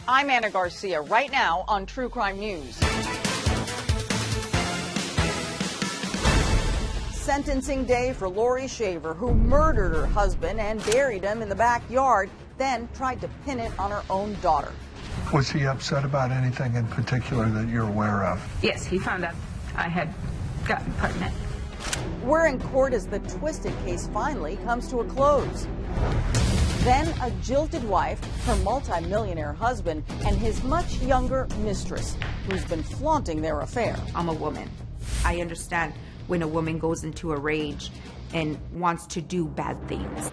I'm Anna Garcia, right now on True Crime News. Sentencing day for Laurie Shaver, who murdered her husband and buried him in the backyard, then tried to pin it on her own daughter. Was he upset about anything in particular that you're aware of? Yes, he found out I had gotten pregnant. We're in court as the twisted case finally comes to a close. Then a jilted wife, her multimillionaire husband, and his much younger mistress, who's been flaunting their affair. I'm a woman. I understand when a woman goes into a rage and wants to do bad things.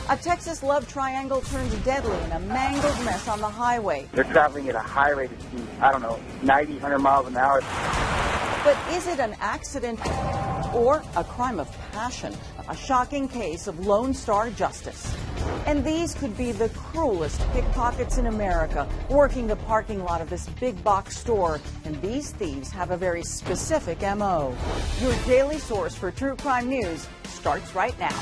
A Texas love triangle turns deadly in a mangled mess on the highway. They're traveling at a high rate of speed, 90, 100 miles an hour. But is it an accident or a crime of passion? A shocking case of Lone Star justice. And these could be the cruelest pickpockets in America, working the parking lot of this big box store. And these thieves have a very specific M.O. Your daily source for true crime news starts right now.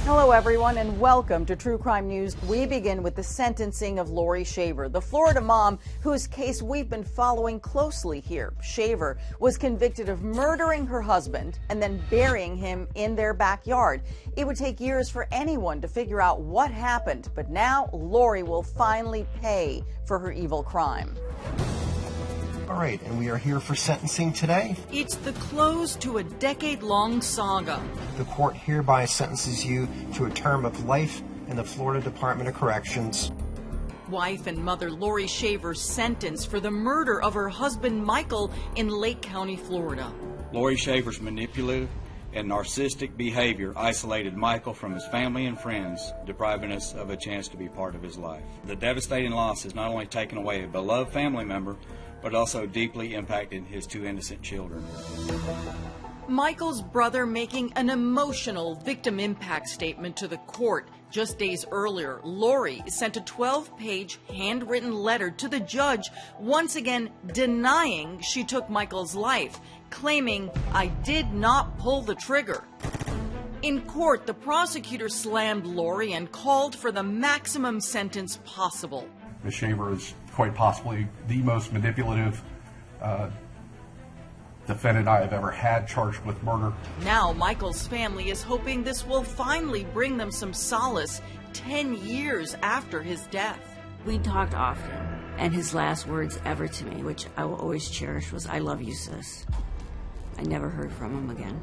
Hello, everyone, and welcome to True Crime News. We begin with the sentencing of Laurie Shaver, the Florida mom whose case we've been following closely here. Shaver was convicted of murdering her husband and then burying him in their backyard. It would take years for anyone to figure out what happened, but now Laurie will finally pay for her evil crime. All right, and we are here for sentencing today. It's the close to a decade-long saga. The court hereby sentences you to a term of life in the Florida Department of Corrections. Wife and mother Laurie Shaver sentenced for the murder of her husband Michael in Lake County, Florida. Laurie Shaver's manipulative and narcissistic behavior isolated Michael from his family and friends, depriving us of a chance to be part of his life. The devastating loss has not only taken away a beloved family member, but also deeply impacted his two innocent children. Michael's brother making an emotional victim impact statement to the court. Just days earlier, Laurie sent a 12-page handwritten letter to the judge, once again denying she took Michael's life, claiming, "I did not pull the trigger." In court, the prosecutor slammed Laurie and called for the maximum sentence possible. Ms. Shaver is quite possibly the most manipulative defendant I have ever had charged with murder. Now Michael's family is hoping this will finally bring them some solace 10 years after his death. We talked often, and his last words ever to me, which I will always cherish, was, "I love you, sis." I never heard from him again.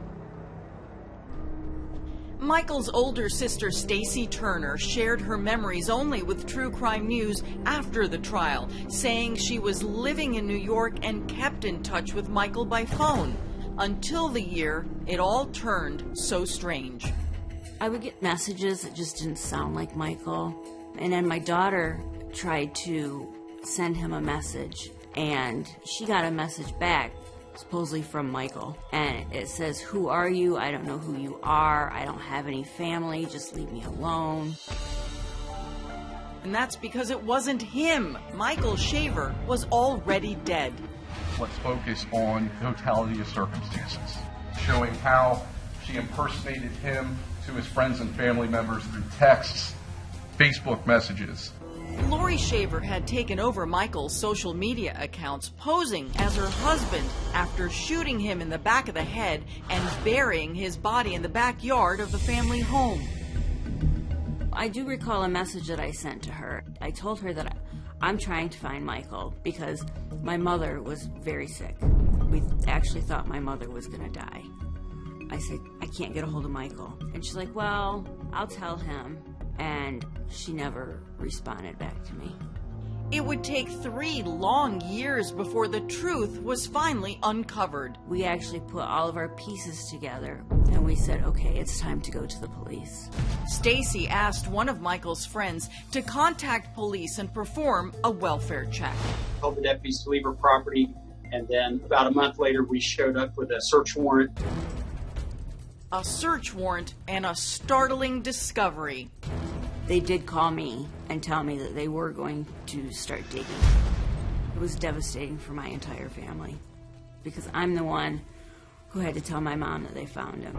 Michael's older sister, Stacy Turner, shared her memories only with True Crime News after the trial, saying she was living in New York and kept in touch with Michael by phone until the year it all turned so strange. I would get messages that just didn't sound like Michael. And then my daughter tried to send him a message, and she got a message back, supposedly from Michael, and it says, "Who are you? I don't know who you are. I don't have any family. Just leave me alone." And that's because it wasn't him. Michael Shaver was already dead. Let's focus on the totality of circumstances, showing how she impersonated him to his friends and family members through texts, Facebook messages. Laurie Shaver had taken over Michael's social media accounts, posing as her husband after shooting him in the back of the head and burying his body in the backyard of the family home. I do recall a message that I sent to her. I told her that I'm trying to find Michael because my mother was very sick. We actually thought my mother was going to die. I said, "I can't get a hold of Michael." And she's like, "Well, I'll tell him." And she never responded back to me. It would take 3 long years before the truth was finally uncovered. We actually put all of our pieces together and we said, okay, it's time to go to the police. Stacy asked one of Michael's friends to contact police and perform a welfare check. Told the deputies to leave her property, and then about a month later we showed up with a search warrant. A search warrant and a startling discovery. They did call me and tell me that they were going to start digging. It was devastating for my entire family because I'm the one who had to tell my mom that they found him.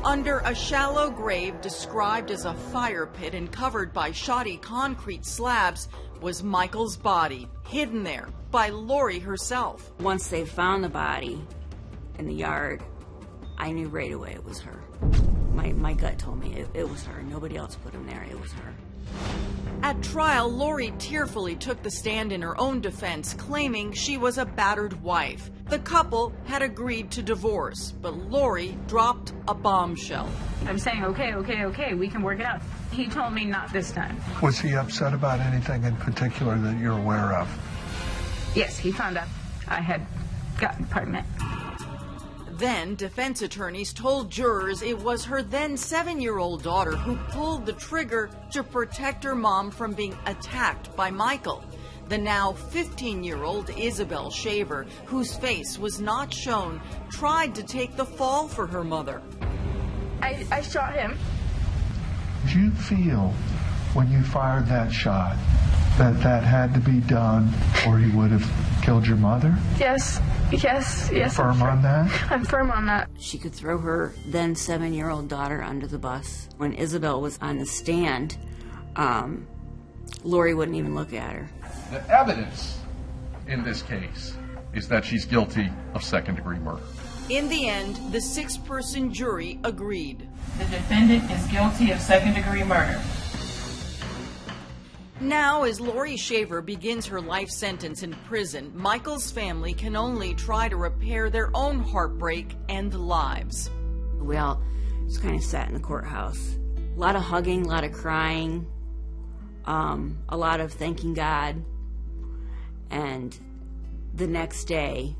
Under a shallow grave described as a fire pit and covered by shoddy concrete slabs was Michael's body, hidden there by Laurie herself. Once they found the body in the yard, I knew right away it was her. My gut told me it was her. Nobody else put him there. It was her. At trial, Laurie tearfully took the stand in her own defense, claiming she was a battered wife. The couple had agreed to divorce, but Laurie dropped a bombshell. I'm saying, okay, we can work it out. He told me not this time. Was he upset about anything in particular that you're aware of? Yes, he found out I had gotten pregnant. Then, defense attorneys told jurors it was her then 7-year-old daughter who pulled the trigger to protect her mom from being attacked by Michael. The now 15-year-old Laurie Shaver, whose face was not shown, tried to take the fall for her mother. I shot him. Did you feel when you fired that shot that had to be done or he would have killed your mother? Yes. Firm on that? I'm firm on that. She could throw her then 7-year-old daughter under the bus. When Isabel was on the stand, Laurie wouldn't even look at her. The evidence in this case is that she's guilty of second-degree murder. In the end, the 6-person jury agreed. The defendant is guilty of second-degree murder. Now, as Laurie Shaver begins her life sentence in prison, Michael's family can only try to repair their own heartbreak and lives. We all just kind of sat in the courthouse. A lot of hugging, a lot of crying, a lot of thanking God. And the next day,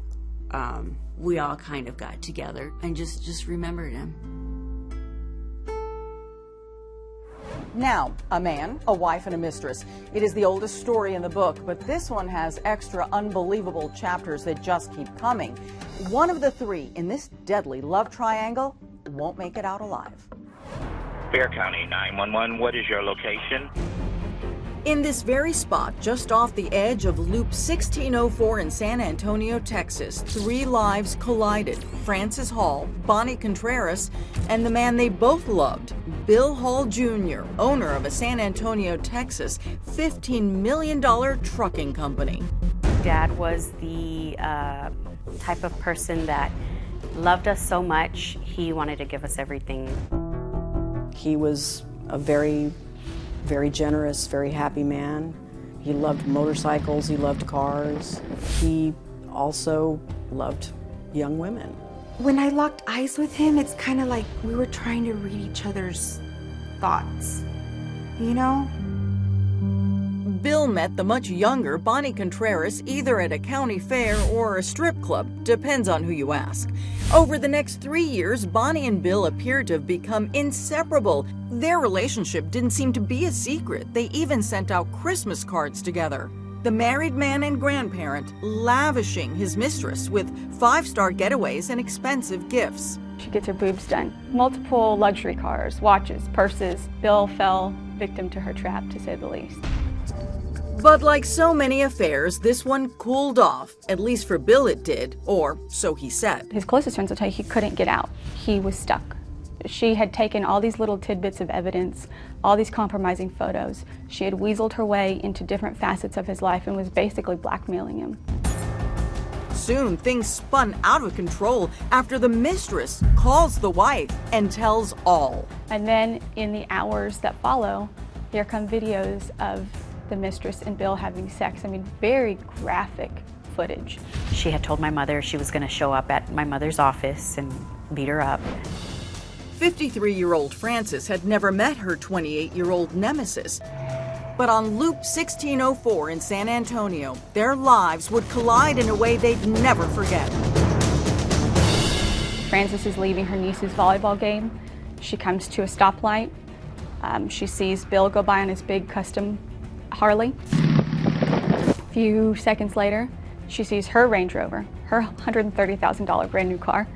we all kind of got together and just remembered him. Now, a man, a wife, and a mistress. It is the oldest story in the book, but this one has extra unbelievable chapters that just keep coming. One of the 3 in this deadly love triangle won't make it out alive. Bear County 911, what is your location? In this very spot, just off the edge of Loop 1604 in San Antonio, Texas, 3 lives collided. Francis Hall, Bonnie Contreras, and the man they both loved, Bill Hall Jr., owner of a San Antonio, Texas, $15 million trucking company. Dad was the type of person that loved us so much, he wanted to give us everything. He was a very generous, very happy man. He loved motorcycles, he loved cars. He also loved young women. When I locked eyes with him, it's kind of like we were trying to read each other's thoughts, you know? Bill met the much younger Bonnie Contreras either at a county fair or a strip club, depends on who you ask. Over the next 3 years, Bonnie and Bill appeared to have become inseparable. Their relationship didn't seem to be a secret. They even sent out Christmas cards together. The married man and grandparent lavishing his mistress with 5-star getaways and expensive gifts. She gets her boobs done. Multiple luxury cars, watches, purses. Bill fell victim to her trap, to say the least. But like so many affairs, this one cooled off. At least for Bill it did, or so he said. His closest friends will tell you he couldn't get out. He was stuck. She had taken all these little tidbits of evidence, all these compromising photos. She had weaseled her way into different facets of his life and was basically blackmailing him. Soon, things spun out of control after the mistress calls the wife and tells all. And then in the hours that follow, there come videos of the mistress and Bill having sex. I mean, very graphic footage. She had told my mother she was going to show up at my mother's office and beat her up. 53-year-old Frances had never met her 28-year-old nemesis. But on Loop 1604 in San Antonio, their lives would collide in a way they'd never forget. Frances is leaving her niece's volleyball game. She comes to a stoplight. She sees Bill go by on his big custom Harley. A few seconds later, she sees her Range Rover, her $130,000 brand new car,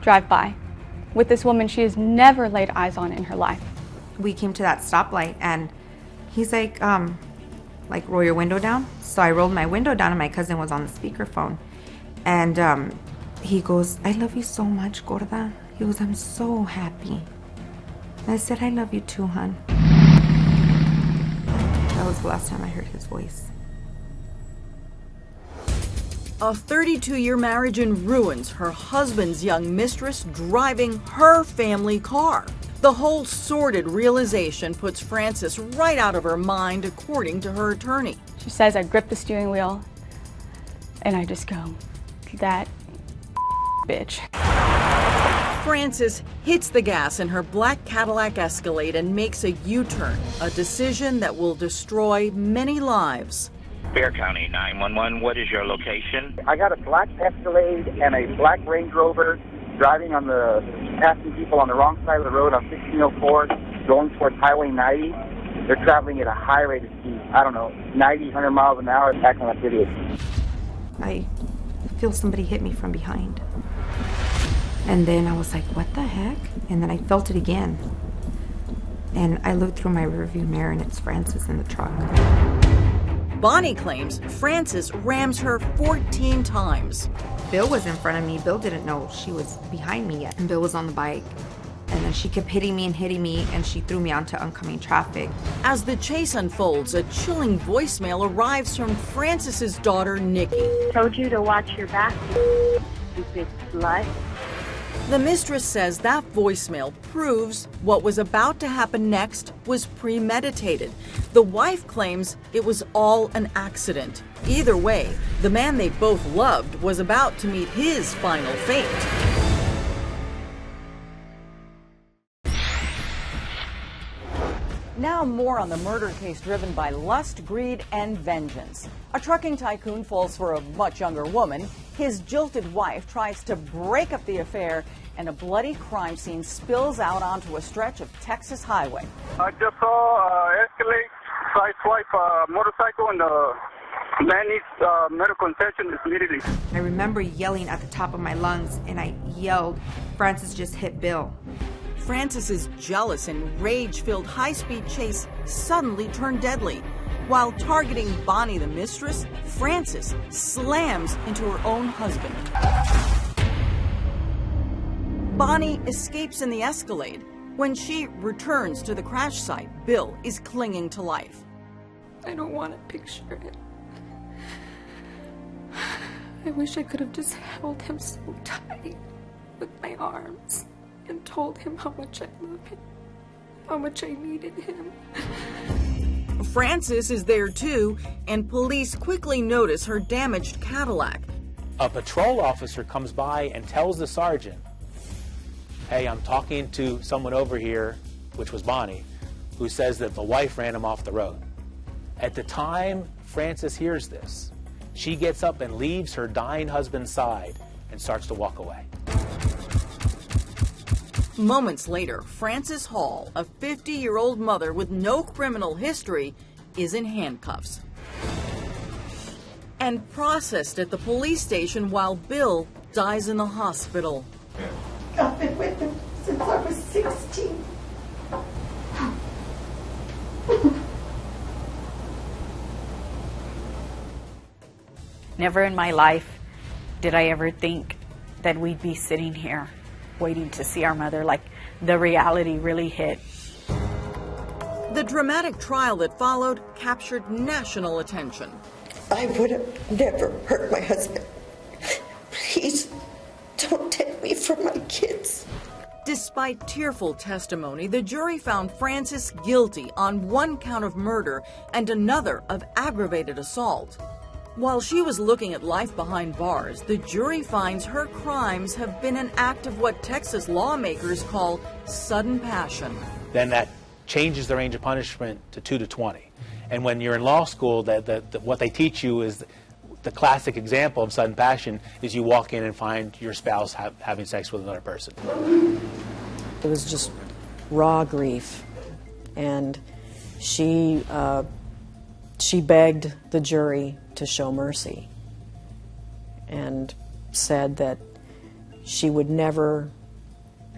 drive by with this woman she has never laid eyes on in her life. We came to that stoplight and he's like, roll your window down. So I rolled my window down and my cousin was on the speakerphone. And he goes, I love you so much, Gorda. He goes, I'm so happy. I said, I love you too, hon. That was the last time I heard his voice. A 32-year marriage in ruins, her husband's young mistress driving her family car. The whole sordid realization puts Frances right out of her mind, according to her attorney. She says I grip the steering wheel, and I just go, that bitch. Frances hits the gas in her black Cadillac Escalade and makes a U-turn, a decision that will destroy many lives. Bear County 911, what is your location? I got a black Escalade and a black Range Rover driving on passing people on the wrong side of the road on 1604, going towards Highway 90. They're traveling at a high rate of speed. I don't know, 90, 100 miles an hour, acting like idiots. I feel somebody hit me from behind. And then I was like, what the heck? And then I felt it again. And I looked through my rearview mirror and it's Frances in the truck. Bonnie claims Frances rams her 14 times. Bill was in front of me. Bill didn't know she was behind me yet. And Bill was on the bike. And then she kept hitting me, and she threw me onto oncoming traffic. As the chase unfolds, a chilling voicemail arrives from Frances's daughter, Nikki. Told you to watch your back, stupid slut. The mistress says that voicemail proves what was about to happen next was premeditated. The wife claims it was all an accident. Either way, the man they both loved was about to meet his final fate. Now more on the murder case driven by lust, greed, and vengeance. A trucking tycoon falls for a much younger woman. His jilted wife tries to break up the affair, and a bloody crime scene spills out onto a stretch of Texas highway. I just saw Escalade sideswipe motorcycle, and the man needs medical attention immediately. I remember yelling at the top of my lungs, and I yelled, Frances just hit Bill. Frances's jealous and rage-filled high-speed chase suddenly turned deadly. While targeting Bonnie the mistress, Frances slams into her own husband. Bonnie escapes in the Escalade. When she returns to the crash site, Bill is clinging to life. I don't want to picture it. I wish I could have just held him so tight with my arms and told him how much I love him, how much I needed him. Frances is there too, and police quickly notice her damaged Cadillac. A patrol officer comes by and tells the sergeant, hey, I'm talking to someone over here, which was Bonnie, who says that the wife ran him off the road. At the time Frances hears this, she gets up and leaves her dying husband's side and starts to walk away. Moments later, Frances Hall, a 50-year-old mother with no criminal history, is in handcuffs and processed at the police station while Bill dies in the hospital. I've been with him since I was 16. Never in my life did I ever think that we'd be sitting here waiting to see our mother. Like, the reality really hit. The dramatic trial that followed captured national attention. I would have never hurt my husband. Please don't take me from my kids. Despite tearful testimony, the jury found Frances guilty on one count of murder and another of aggravated assault. While she was looking at life behind bars, the jury finds her crimes have been an act of what Texas lawmakers call sudden passion. Then that changes the range of punishment to 2 to 20. And when you're in law school, what they teach you is the classic example of sudden passion is you walk in and find your spouse having sex with another person. It was just raw grief, and she begged the jury to show mercy and said that she would never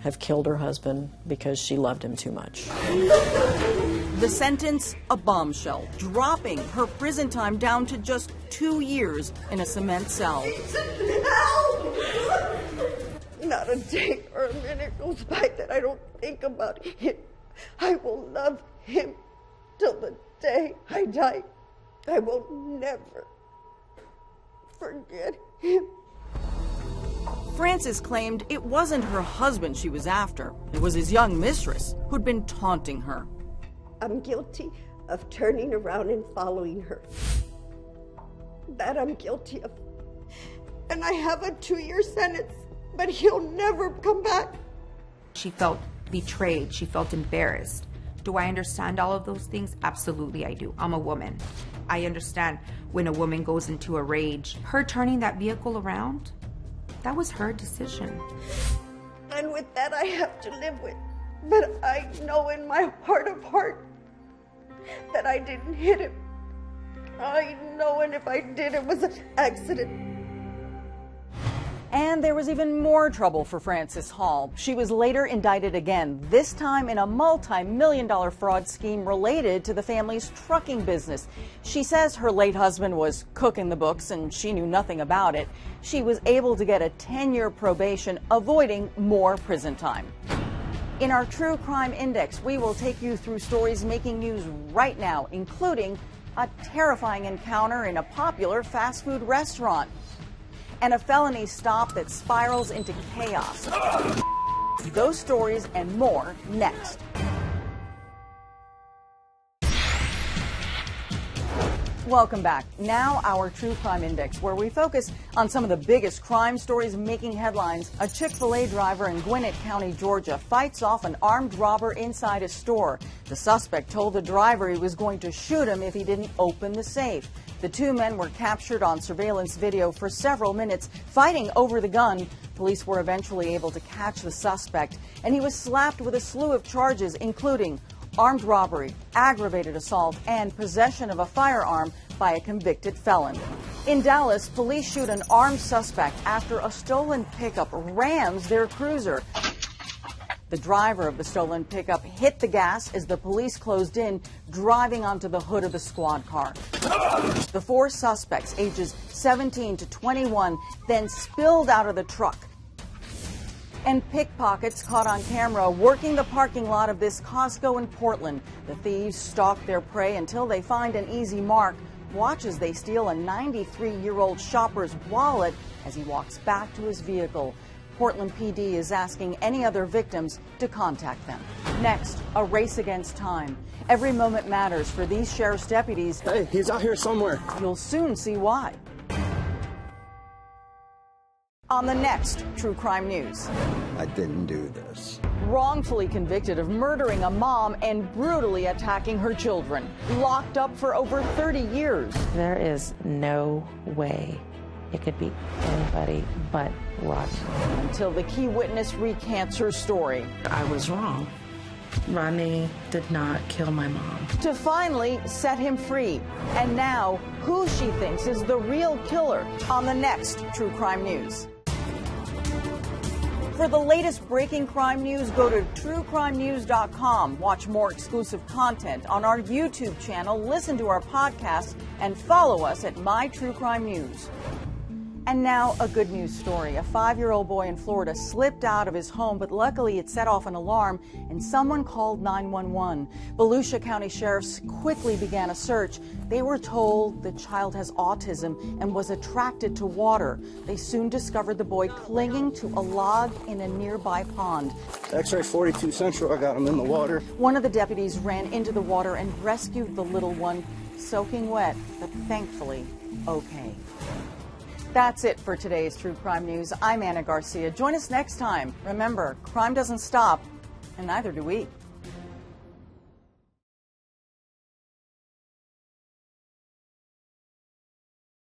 have killed her husband because she loved him too much. The sentence, a bombshell, dropping her prison time down to just 2 years in a cement cell. Not a day or a minute goes by that I don't think about I will love him till the day I die. I will never forget him. Frances claimed it wasn't her husband she was after. It was his young mistress who'd been taunting her. I'm guilty of turning around and following her. That I'm guilty of. And I have a 2-year sentence, but he'll never come back. She felt betrayed. She felt embarrassed. Do I understand all of those things? Absolutely, I do. I'm a woman. I understand when a woman goes into a rage. Her turning that vehicle around, that was her decision. And with that, I have to live with. But I know in my heart of heart that I didn't hit him. I know, and if I did, it was an accident. And there was even more trouble for Frances Hall. She was later indicted again, this time in a multi-million-dollar fraud scheme related to the family's trucking business. She says her late husband was cooking the books and she knew nothing about it. She was able to get a 10-year probation, avoiding more prison time. In our True Crime Index, we will take you through stories making news right now, including a terrifying encounter in a popular fast food restaurant, and a felony stop that spirals into chaos. Those stories and more next. Welcome back. Now our True Crime Index, where we focus on some of the biggest crime stories making headlines. A Chick-fil-A driver in Gwinnett County, Georgia, fights off an armed robber inside a store. The suspect told the driver he was going to shoot him if he didn't open the safe. The two men were captured on surveillance video for several minutes, fighting over the gun. Police were eventually able to catch the suspect, and he was slapped with a slew of charges, including armed robbery, aggravated assault, and possession of a firearm by a convicted felon. In Dallas, police shoot an armed suspect after a stolen pickup rams their cruiser. The driver of the stolen pickup hit the gas as the police closed in, driving onto the hood of the squad car. The four suspects, ages 17 to 21, then spilled out of the truck. And pickpockets caught on camera working the parking lot of this Costco in Portland. The thieves stalk their prey until they find an easy mark. Watch as they steal a 93-year-old shopper's wallet as he walks back to his vehicle. Portland PD is asking any other victims to contact them. Next, a race against time. Every moment matters for these sheriff's deputies. Hey, he's out here somewhere. You'll soon see why. On the next True Crime News. I didn't do this. Wrongfully convicted of murdering a mom and brutally attacking her children. Locked up for over 30 years. There is no way it could be anybody but Rodney. Until the key witness recants her story. I was wrong. Rodney did not kill my mom. To finally set him free. And now, who she thinks is the real killer on the next True Crime News. For the latest breaking crime news, go to truecrimenews.com. Watch more exclusive content on our YouTube channel, listen to our podcast, and follow us at My True Crime News. And now, a good news story. A 5-year-old boy in Florida slipped out of his home, but luckily it set off an alarm and someone called 911. Volusia County sheriffs quickly began a search. They were told the child has autism and was attracted to water. They soon discovered the boy clinging to a log in a nearby pond. X-ray 42 Central, I got him in the water. One of the deputies ran into the water and rescued the little one, soaking wet, but thankfully okay. That's it for today's True Crime News. I'm Anna Garcia. Join us next time. Remember, crime doesn't stop, and neither do we.